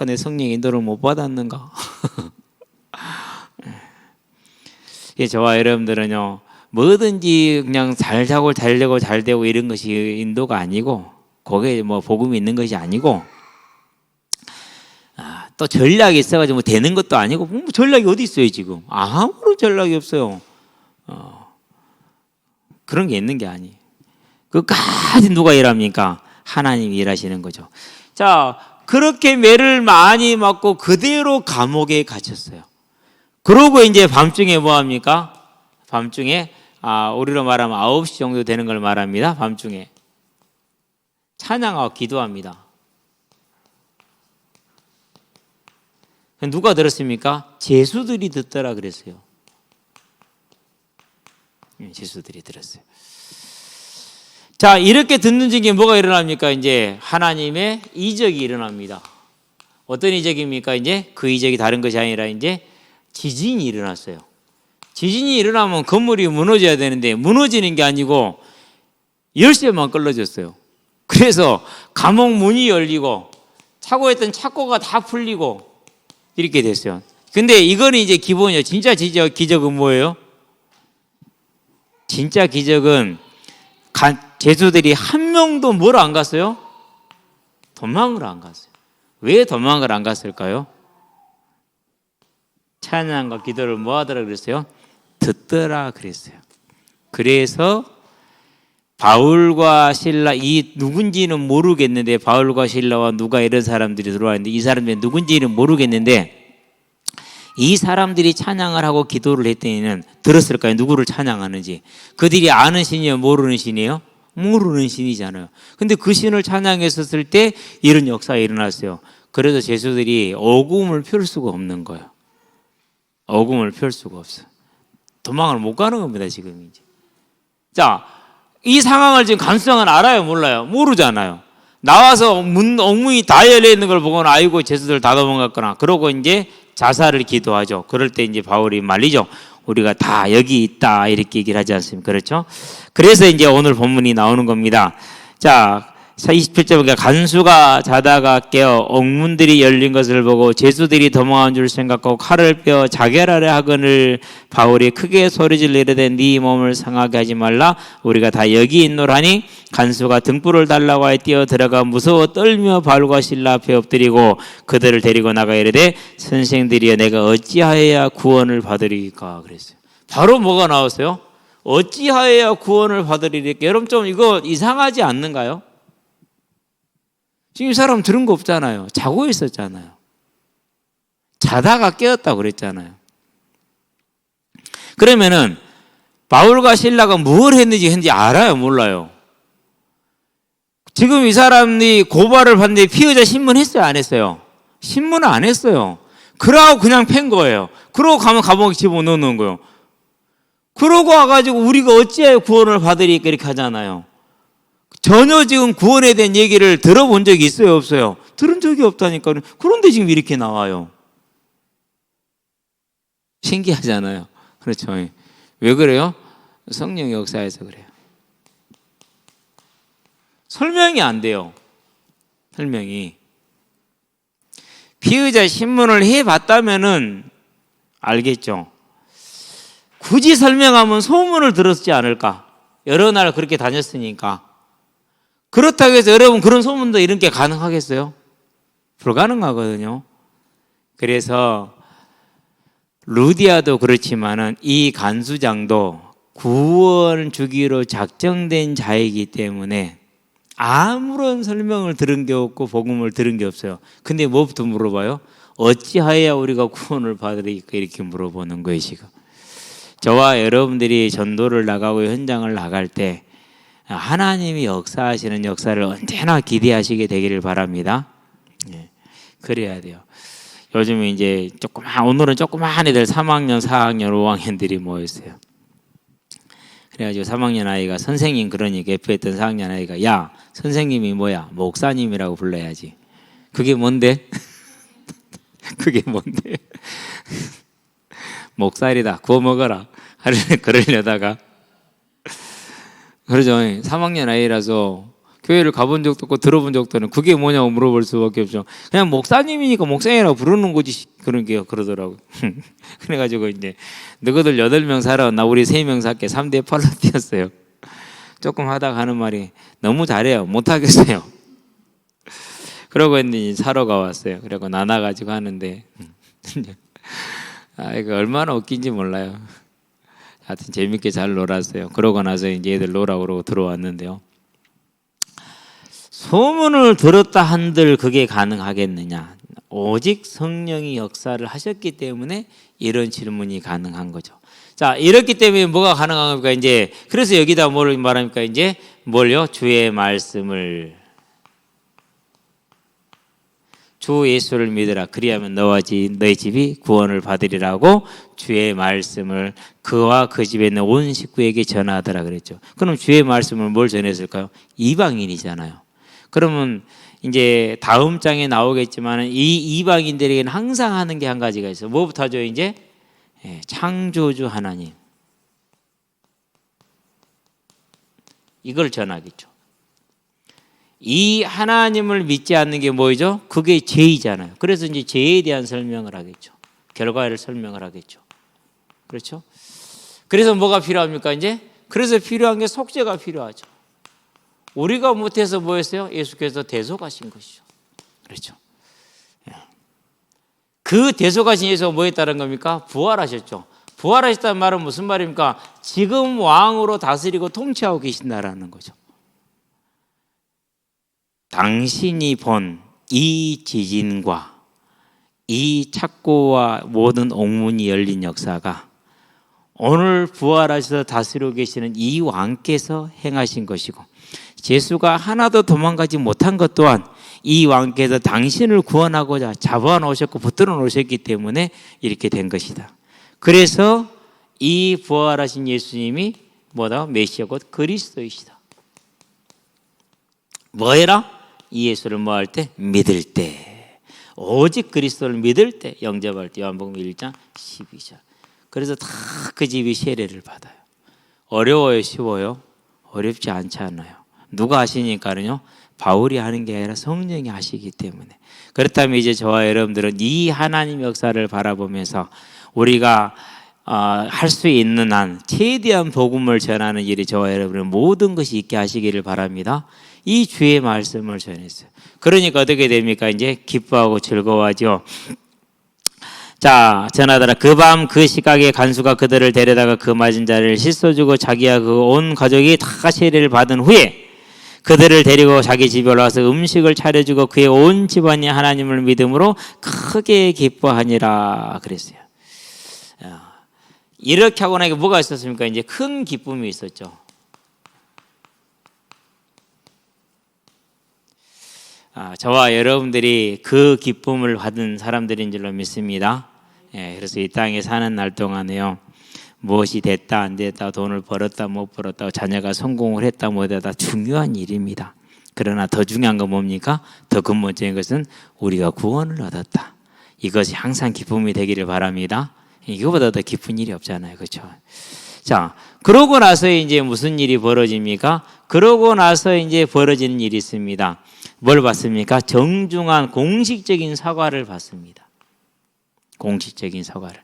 내 성령 인도를 못 받았는가? 저와 여러분들은요, 뭐든지 그냥 잘 자고 잘 되고 잘 되고 이런 것이 인도가 아니고, 거기에 뭐 복음이 있는 것이 아니고, 또 전략이 있어가지고 뭐 되는 것도 아니고, 뭐 전략이 어디 있어요 지금? 아무런 전략이 없어요. 그런 게 있는 게 아니에요. 그까지 누가 일합니까? 하나님이 일하시는 거죠. 자, 그렇게 매를 많이 맞고 그대로 감옥에 갇혔어요. 그러고 이제 밤중에 뭐 합니까? 밤중에 우리로 말하면 9시 정도 되는 걸 말합니다. 밤중에 찬양하고 기도합니다. 누가 들었습니까? 제수들이 듣더라 그랬어요. 제수들이 들었어요. 자, 이렇게 듣는 중에 뭐가 일어납니까? 이제 하나님의 이적이 일어납니다. 어떤 이적입니까? 이제 그 이적이 다른 것이 아니라 이제 지진이 일어났어요. 지진이 일어나면 건물이 무너져야 되는데 무너지는 게 아니고 열쇠만 끌어졌어요. 그래서 감옥 문이 열리고 차고 했던 착고가 다 풀리고 이렇게 됐어요. 근데 이거는 이제 기본이에요. 진짜 기적은 뭐예요? 진짜 기적은 제수들이 한 명도 뭘 안 갔어요? 도망을 안 갔어요. 왜 도망을 안 갔을까요? 찬양과 기도를 뭐 하더라 그랬어요? 듣더라 그랬어요. 그래서 바울과 실라, 이 누군지는 모르겠는데, 바울과 실라와 누가 이런 사람들이 들어왔는데, 이 사람들이 누군지는 모르겠는데, 이 사람들이 찬양을 하고 기도를 했더니는 들었을까요? 누구를 찬양하는지. 그들이 아는 신이에요? 모르는 신이에요? 모르는 신이잖아요. 근데 그 신을 찬양했었을 때 이런 역사가 일어났어요. 그래서 제수들이 어금을 펼 수가 없는 거예요. 어금을 펼 수가 없어요. 도망을 못 가는 겁니다, 지금 이제. 자, 이 상황을 지금 간수장은 알아요, 몰라요? 모르잖아요. 나와서 엉문이 다 열려 있는 걸 보고는 아이고 제수들 다 도망갔구나. 그러고 이제 자살을 기도하죠. 그럴 때 이제 바울이 말리죠. 우리가 다 여기 있다 이렇게 얘기를 하지 않습니까? 그렇죠? 그래서 이제 오늘 본문이 나오는 겁니다. 자, 27절 보니까 간수가 자다가 깨어 엉문들이 열린 것을 보고 제수들이 도망한 줄 생각하고 칼을 빼어 자결하려 하거늘 바울이 크게 소리질러 이르되 네 몸을 상하게 하지 말라 우리가 다 여기 있노라니 간수가 등불을 달라고 하여 뛰어 들어가 무서워 떨며 바울과 실라 앞에 엎드리고 그들을 데리고 나가 이르되 선생들이여 내가 어찌하여야 구원을 받으리까 그랬어요. 바로 뭐가 나왔어요? 어찌하여야 구원을 받으리까. 여러분 좀 이거 이상하지 않는가요? 지금 이 사람 들은 거 없잖아요. 자고 있었잖아요. 자다가 깨었다고 그랬잖아요. 그러면은 바울과 실라가 뭘 했는지 알아요? 몰라요? 지금 이 사람이 고발을 받는데 피의자 신문했어요? 안 했어요? 신문을 안 했어요. 그러고 그냥 팬 거예요. 그러고 가면 감옥에 집어넣는 거예요. 그러고 와가지고 우리가 어찌하여 구원을 받으리까 이렇게 하잖아요. 전혀 지금 구원에 대한 얘기를 들어본 적이 있어요? 없어요? 들은 적이 없다니까요. 그런데 지금 이렇게 나와요. 신기하잖아요. 그렇죠. 왜 그래요? 성령 역사에서 그래요. 설명이 안 돼요. 설명이. 피의자 신문을 해봤다면은 알겠죠. 굳이 설명하면 소문을 들었지 않을까? 여러 날 그렇게 다녔으니까. 그렇다고 해서 여러분 그런 소문도 이런 게 가능하겠어요? 불가능하거든요. 그래서 루디아도 그렇지만은 이 간수장도 구원 주기로 작정된 자이기 때문에 아무런 설명을 들은 게 없고 복음을 들은 게 없어요. 근데 뭐부터 물어봐요? 어찌하여야 우리가 구원을 받으리까 이렇게 물어보는 거예요 지금. 저와 여러분들이 전도를 나가고 현장을 나갈 때 하나님이 역사하시는 역사를 언제나 기대하시게 되기를 바랍니다. 네, 그래야 돼요. 요즘에 이제 오늘은 조그만 애들 3학년, 4학년, 5학년들이 모였어요. 그래가지고 3학년 아이가 선생님 그러니까 옆에 있던 4학년 아이가 야 선생님이 뭐야 목사님이라고 불러야지. 그게 뭔데? 그게 뭔데? 목살이다 구워 먹어라 그러려다가 그러죠. 3학년 아이라서 교회를 가본 적도 없고 들어본 적도 없는 그게 뭐냐고 물어볼 수밖에 없죠. 그냥 목사님이니까 목사님이라고 부르는 거지 그런 게 그러더라고요. 그래가지고 이제 너희들 8명 살아 나 우리 3명 살게 3대 8로 뛰었어요. 조금 하다가 하는 말이 너무 잘해요. 못하겠어요. 그러고 이제 사러가 왔어요. 그리고 나눠가지고 하는데 이거 얼마나 웃긴지 몰라요. 하여튼 재밌게 잘 놀았어요. 그러고 나서 이제 애들 놀라고 그러고 들어왔는데요. 소문을 들었다 한들 그게 가능하겠느냐? 오직 성령이 역사를 하셨기 때문에 이런 질문이 가능한 거죠. 자, 이렇기 때문에 뭐가 가능한 겁니까? 이제 그래서 여기다 뭘 말합니까? 이제 뭘요? 주의 말씀을 주 예수를 믿으라. 그리하면 너희 집이 구원을 받으리라고 주의 말씀을 그와 그 집에 있는 온 식구에게 전하더라 그랬죠. 그럼 주의 말씀을 뭘 전했을까요? 이방인이잖아요. 그러면 이제 다음 장에 나오겠지만 이 이방인들에게는 항상 하는 게 한 가지가 있어요. 뭐부터 하죠? 이제 창조주 하나님. 이걸 전하겠죠. 이 하나님을 믿지 않는 게 뭐죠? 그게 죄이잖아요. 그래서 이제 죄에 대한 설명을 하겠죠. 결과를 설명을 하겠죠. 그렇죠? 그래서 뭐가 필요합니까? 이제 그래서 필요한 게 속죄가 필요하죠. 우리가 못해서 뭐였어요? 예수께서 대속하신 것이죠. 그렇죠? 그 대속하신 예수가 뭐 했다는 겁니까? 부활하셨죠. 부활하셨다는 말은 무슨 말입니까? 지금 왕으로 다스리고 통치하고 계신다라는 거죠. 당신이 본 이 지진과 이 착고와 모든 옥문이 열린 역사가 오늘 부활하셔서 다스리고 계시는 이 왕께서 행하신 것이고, 예수가 하나도 도망가지 못한 것 또한 이 왕께서 당신을 구원하고자 잡아놓으셨고 붙들어 놓으셨기 때문에 이렇게 된 것이다. 그래서 이 부활하신 예수님이 뭐다? 메시아 곧 그리스도이시다. 뭐해라? 이 예수를 뭐 할 때? 믿을 때. 오직 그리스도를 믿을 때, 영접할 때. 요한복음 1장 12절. 그래서 다 그 집이 세례를 받아요. 어려워요? 쉬워요? 어렵지 않지 않아요. 누가 하시니까는요? 바울이 하는 게 아니라 성령이 하시기 때문에. 그렇다면 이제 저와 여러분들은 이 하나님 역사를 바라보면서 우리가 할 수 있는 한 최대한 복음을 전하는 일이 저와 여러분의 모든 것이 있게 하시기를 바랍니다. 이 주의 말씀을 전했어요. 그러니까 어떻게 됩니까? 이제 기뻐하고 즐거워하죠. 자, 전하더라. 그 밤 그 시각에 간수가 그들을 데려다가 그 맞은 자를 씻어주고 자기와 그 온 가족이 다 세례를 받은 후에 그들을 데리고 자기 집에 올라와서 음식을 차려주고 그의 온 집안이 하나님을 믿음으로 크게 기뻐하니라 그랬어요. 이렇게 하고 나니까 뭐가 있었습니까? 이제 큰 기쁨이 있었죠. 저와 여러분들이 그 기쁨을 받은 사람들인 줄로 믿습니다. 그래서 이 땅에 사는 날 동안에요, 무엇이 됐다 안 됐다, 돈을 벌었다 못 벌었다, 자녀가 성공을 했다 못했다 중요한 일입니다. 그러나 더 중요한 건 뭡니까? 더 근본적인 것은 우리가 구원을 얻었다. 이것이 항상 기쁨이 되기를 바랍니다. 이거보다 더 기쁜 일이 없잖아요. 그렇죠? 자, 그러고 나서 이제 무슨 일이 벌어집니까? 그러고 나서 이제 벌어지는 일이 있습니다. 뭘 받습니까? 정중한 공식적인 사과를 받습니다. 공식적인 사과를.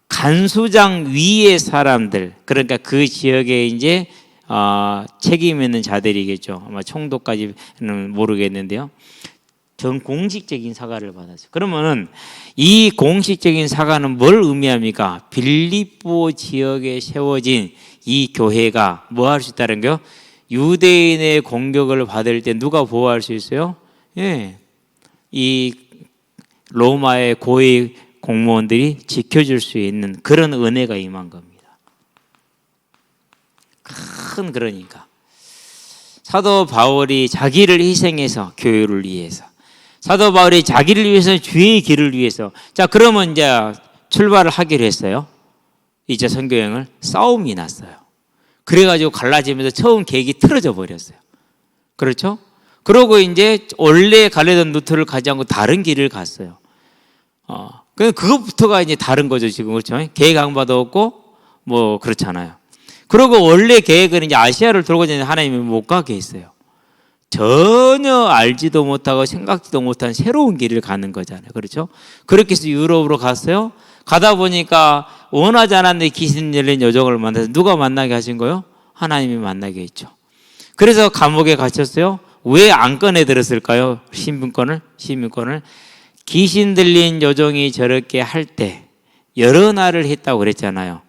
간수장 위의 사람들, 그러니까 그 지역에 이제 책임 있는 자들이겠죠. 아마 총독까지는 모르겠는데요. 전 공식적인 사과를 받았어요. 그러면은 이 공식적인 사과는 뭘 의미합니까? 빌립보 지역에 세워진 이 교회가 뭐 할 수 있다는 거요? 유대인의 공격을 받을 때 누가 보호할 수 있어요? 이 로마의 고위 공무원들이 지켜줄 수 있는 그런 은혜가 임한 겁니다. 큰 그러니까 사도 바울이 자기를 희생해서 교회를 위해서, 사도 바울이 자기를 위해서 주의 길을 위해서. 자, 그러면 이제 출발을 하기로 했어요. 이제 선교여행을. 싸움이 났어요. 그래가지고 갈라지면서 처음 계획이 틀어져 버렸어요. 그렇죠? 그러고 이제 원래 가려던 루트를 가지 않고 다른 길을 갔어요. 그것부터가 이제 다른 거죠, 지금. 그렇죠? 계획한 바도 없고, 뭐, 그렇잖아요. 그리고 원래 계획은 이제 아시아를 돌고 다니는 하나님이 못 가게 했어요. 전혀 알지도 못하고 생각지도 못한 새로운 길을 가는 거잖아요. 그렇죠? 그렇게 해서 유럽으로 갔어요. 가다 보니까 원하지 않았는데 귀신 열린 여종을 만나서 누가 만나게 하신 거예요? 하나님이 만나게 했죠. 그래서 감옥에 갇혔어요. 왜 안 꺼내들었을까요? 신분권을. 귀신 들린 여종이 저렇게 할 때 여러 날을 했다고 그랬잖아요.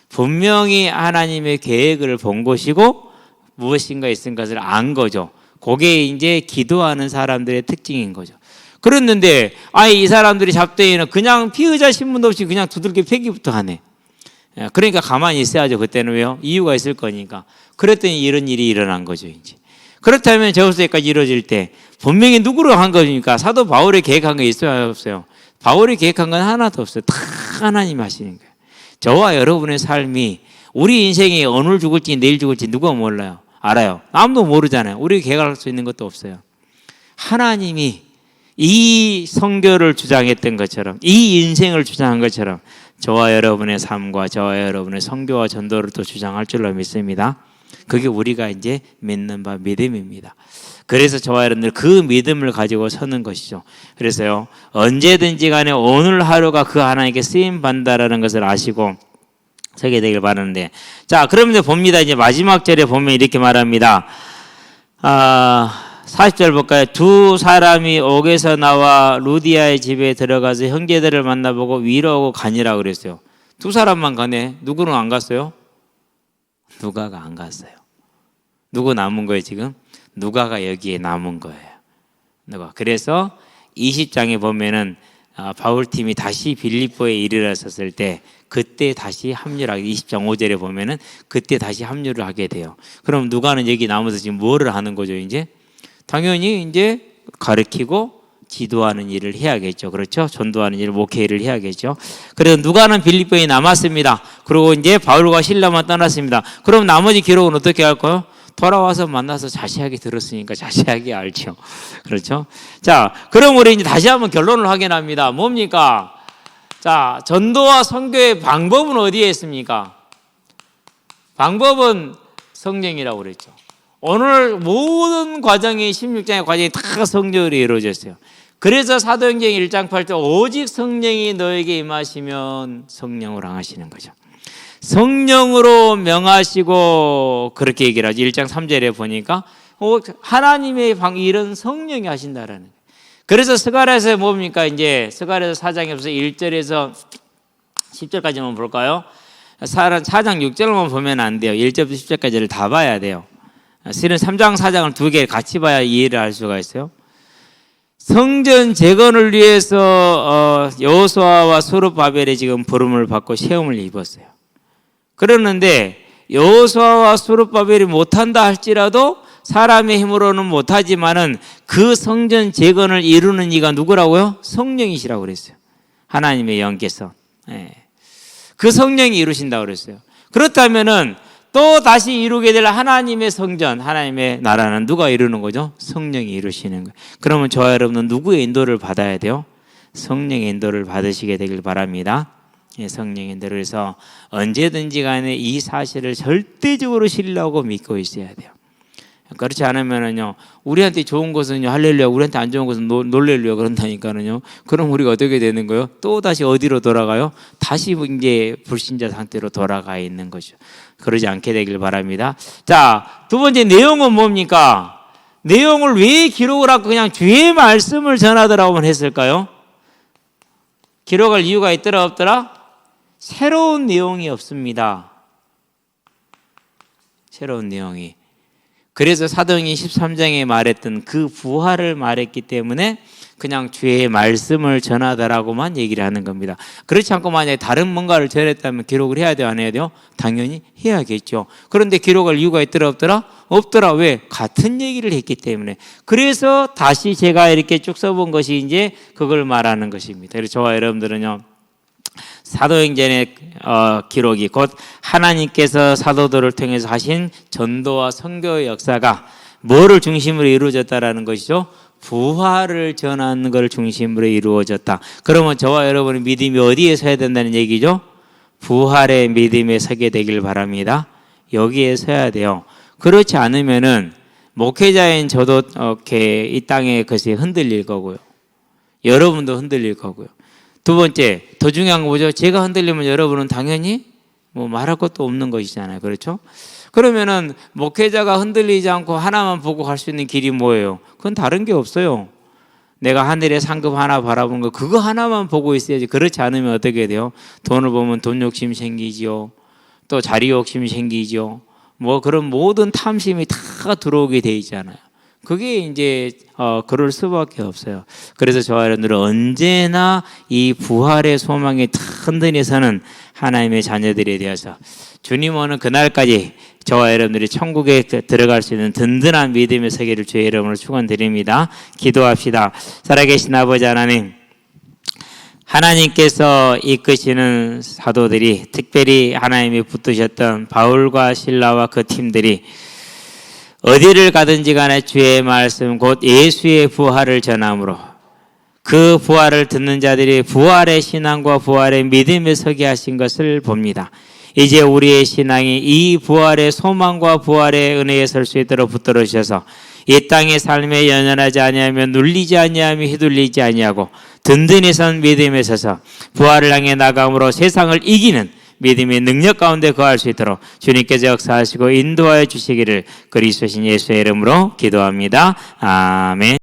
분명히 하나님의 계획을 본 것이고 무엇인가 있은 것을 안 거죠. 그게 이제 기도하는 사람들의 특징인 거죠. 그랬는데 이 사람들이 잡대에는 그냥 피의자 신문도 없이 그냥 두들겨 패기부터 하네. 그러니까 가만히 있어야죠. 그때는. 왜요? 이유가 있을 거니까. 그랬더니 이런 일이 일어난 거죠. 이제. 그렇다면 저수에까지 이루어질 때 분명히 누구로 한 겁니까? 사도 바울이 계획한 게 있어야 없어요? 바울이 계획한 건 하나도 없어요. 다 하나님 하시는 거예요. 저와 여러분의 삶이, 우리 인생이 오늘 죽을지 내일 죽을지 누가 몰라요? 알아요? 아무도 모르잖아요. 우리가 계획할 수 있는 것도 없어요. 하나님이 이 선교를 주장했던 것처럼, 이 인생을 주장한 것처럼 저와 여러분의 삶과 저와 여러분의 선교와 전도를 또 주장할 줄로 믿습니다. 그게 우리가 이제 믿는 바 믿음입니다. 그래서 저와 여러분들 그 믿음을 가지고 서는 것이죠. 그래서요, 언제든지 간에 오늘 하루가 그 하나님께 쓰임 받는다라는 것을 아시고 서게 되길 바라는데, 자, 그러면 봅니다. 이제 마지막 절에 보면 이렇게 말합니다. 40절 볼까요? 두 사람이 옥에서 나와 루디아의 집에 들어가서 형제들을 만나보고 위로하고 가니라 그랬어요. 두 사람만 가네. 누구는 안 갔어요? 누가가 안 갔어요. 누구 남은 거예요 지금? 누가가 여기에 남은 거예요. 누가. 그래서 20장에 보면은 바울팀이 다시 빌립보에 이르렀을 때 그때 다시 합류를 하게, 20장 5절에 보면은 그때 다시 합류를 하게 돼요. 그럼 누가는 여기 남아서 지금 뭐를 하는 거죠? 이제 당연히 이제 가르치고 지도하는 일을 해야겠죠. 그렇죠? 전도하는 일을, 목회 일을 해야겠죠. 그래서 누가는 빌립보에 남았습니다. 그리고 이제 바울과 실라만 떠났습니다. 그럼 나머지 기록은 어떻게 할까요? 돌아와서 만나서 자세하게 들었으니까 자세하게 알죠. 그렇죠? 자, 그럼 우리 이제 다시 한번 결론을 확인합니다. 뭡니까? 자, 전도와 선교의 방법은 어디에 있습니까? 방법은 성령이라고 그랬죠. 오늘 모든 과정이 16장의 과정이 다 성령으로 이루어졌어요. 그래서 사도행전 1장 8절 오직 성령이 너에게 임하시면 성령으로 행하시는 거죠. 성령으로 명하시고 그렇게 얘기를 하죠. 1장 3절에 보니까 하나님의 일은 성령이 하신다라는 거예요. 그래서 스가랴서 뭡니까? 이제 스가랴서 4장에 보서 1절에서 10절까지만 볼까요? 4장 6절만 보면 안 돼요. 1절부터 10절까지를 다 봐야 돼요. 실은 3장 4장을 두 개 같이 봐야 이해를 할 수가 있어요. 성전 재건을 위해서 여호수아와 스룹바벨이 지금 부름을 받고 시험을 입었어요. 그러는데 여호수아와 스룹바벨이 못한다 할지라도 사람의 힘으로는 못하지만은 그 성전 재건을 이루는 이가 누구라고요? 성령이시라고 그랬어요. 하나님의 영께서. 그 성령이 이루신다고 그랬어요. 그렇다면은 또 다시 이루게 될 하나님의 성전, 하나님의 나라는 누가 이루는 거죠? 성령이 이루시는 거예요. 그러면 저와 여러분은 누구의 인도를 받아야 돼요? 성령의 인도를 받으시게 되길 바랍니다. 성령의 인도를 해서 언제든지 간에 이 사실을 절대적으로 신뢰하고 믿고 있어야 돼요. 그렇지 않으면은요, 우리한테 좋은 것은요 할렐루야, 우리한테 안 좋은 것은 놀렐루야 그런다니까는요. 그럼 우리가 어떻게 되는 거예요? 또 다시 어디로 돌아가요? 다시 이제 불신자 상태로 돌아가 있는 거죠. 그러지 않게 되길 바랍니다. 자, 두 번째 내용은 뭡니까? 내용을 왜 기록을 하고 그냥 주의 말씀을 전하더라고만 했을까요? 기록할 이유가 있더라 없더라? 새로운 내용이 없습니다. 새로운 내용이. 그래서 사도행전 13장에 말했던 그 부활을 말했기 때문에 그냥 주의 말씀을 전하더라고만 얘기를 하는 겁니다. 그렇지 않고 만약에 다른 뭔가를 전했다면 기록을 해야 돼요, 안 해야 돼요? 당연히 해야겠죠. 그런데 기록할 이유가 있더라 없더라? 없더라. 왜? 같은 얘기를 했기 때문에. 그래서 다시 제가 이렇게 쭉 써본 것이 이제 그걸 말하는 것입니다. 그래서 저와 여러분들은요, 사도행전의 기록이 곧 하나님께서 사도들을 통해서 하신 전도와 선교의 역사가 뭐를 중심으로 이루어졌다라는 것이죠? 부활을 전하는 걸 중심으로 이루어졌다. 그러면 저와 여러분의 믿음이 어디에 서야 된다는 얘기죠? 부활의 믿음에 서게 되길 바랍니다. 여기에 서야 돼요. 그렇지 않으면은 목회자인 저도 이렇게 이 땅의 것이 흔들릴 거고요. 여러분도 흔들릴 거고요. 두 번째, 더 중요한 거 뭐죠? 제가 흔들리면 여러분은 당연히 뭐 말할 것도 없는 것이잖아요. 그렇죠? 그러면은 목회자가 흔들리지 않고 하나만 보고 갈 수 있는 길이 뭐예요? 그건 다른 게 없어요. 내가 하늘의 상급 하나 바라보는 거 그거 하나만 보고 있어야지. 그렇지 않으면 어떻게 돼요? 돈을 보면 돈 욕심 생기지요. 또 자리 욕심 생기지요. 뭐 그런 모든 탐심이 다 들어오게 돼 있잖아요. 그게 이제 그럴 수밖에 없어요. 그래서 저와 여러분들은 언제나 이 부활의 소망에 든든히 하나님의 자녀들에 대해서 주님 오는 그날까지 저와 여러분들이 천국에 들어갈 수 있는 든든한 믿음의 세계를 주의 이름으로 축원드립니다. 기도합시다. 살아계신 아버지 하나님, 하나님께서 이끄시는 사도들이, 특별히 하나님이 붙드셨던 바울과 실라와 그 팀들이 어디를 가든지 간에 주의 말씀 곧 예수의 부활을 전함으로 그 부활을 듣는 자들이 부활의 신앙과 부활의 믿음에 서게 하신 것을 봅니다. 이제 우리의 신앙이 이 부활의 소망과 부활의 은혜에 설 수 있도록 붙들어 주셔서 이 땅의 삶에 연연하지 아니하며 눌리지 아니하며 휘둘리지 아니하고 든든히 선 믿음에 서서 부활을 향해 나감으로 세상을 이기는 믿음의 능력 가운데 거할 수 있도록 주님께서 역사하시고 인도하여 주시기를 그리스도신 예수의 이름으로 기도합니다. 아멘.